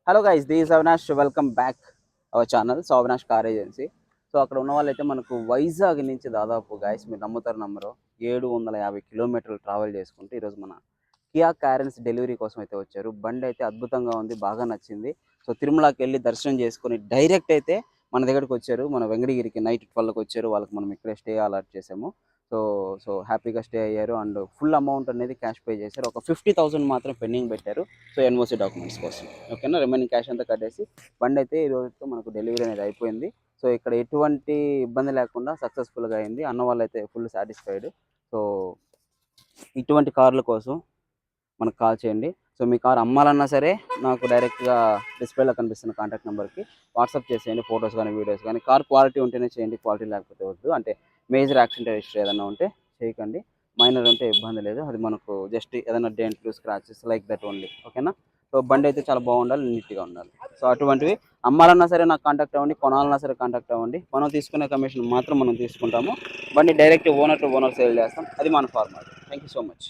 Hello guys, this Avinash. Welcome back our channel. So Avinash car agency. So అక్కడ ఉన్న వాళ్ళైతే మనకు వైజాగ్ నుంచి దాదాపు గైస్ మీరు నమ్ముతారు నమ్మరు 750 కిలోమీటర్లు ట్రావెల్ చేసుకుంటూ ఈరోజు మన కియా క్యారెన్స్ డెలివరీ కోసం అయితే వచ్చారు. బండి అయితే అద్భుతంగా ఉంది, బాగా నచ్చింది. సో తిరుమలకి వెళ్ళి దర్శనం చేసుకొని డైరెక్ట్ అయితే మన దగ్గరికి వచ్చారు. మన వెంకటగిరికి నైట్ 12కి వచ్చారు. వాళ్ళకి మనం ఇక్కడే స్టే అలాట్ చేసాము. సో సో హ్యాపీగా స్టే అయ్యారు అండ్ ఫుల్ అమౌంట్ అనేది క్యాష్ పే చేశారు. ఒక 50,000 మాత్రం పెండింగ్ పెట్టారు. సో ఎన్ఓసి డాక్యుమెంట్స్ కోసం, ఓకేనా. రిమైనింగ్ క్యాష్ అంతా కట్టేసి బండి అయితే ఈ రోజుతో మనకు డెలివరీ అనేది అయిపోయింది. సో ఇక్కడ ఎటువంటి ఇబ్బంది లేకుండా సక్సెస్ఫుల్గా అయింది. అన్న వాళ్ళు అయితే ఫుల్ సాటిస్ఫైడ్. సో ఇటువంటి కార్ల కోసం మనకు కాల్ చేయండి. సో మీ కార్ అమ్మాలన్నా సరే నాకు డైరెక్ట్గా డిస్ప్లేలో కనిపిస్తున్న కాంటాక్ట్ నెంబర్కి వాట్సాప్ చేసేయండి. ఫొటోస్ కానీ వీడియోస్ కానీ. కార్ క్వాలిటీ ఉంటేనే చేయండి, క్వాలిటీ లేకపోతే వద్దు. అంటే మేజర్ యాక్సిడెంట్ హిస్టరీ ఏదైనా ఉంటే చేయకండి. మైనర్ ఉంటే ఇబ్బంది లేదు, అది మనకు జస్ట్ ఏదైనా డెంట్లు స్క్రాచెస్ లైక్ దట్ ఓన్లీ, ఓకేనా. సో బండి అయితే చాలా బాగుండాలి, నీట్గా ఉండాలి. సో అటువంటివి అమ్మాలన్నా సరే నాకు కాంటాక్ట్ అవ్వండి, కొనాలన్నా సరే కాంటాక్ట్ అవ్వండి. మనం తీసుకునే కమిషన్ మాత్రం మనం తీసుకుంటాము. బండి direct owner to owner sale చేస్తాం, అది మన format. Thank you so much.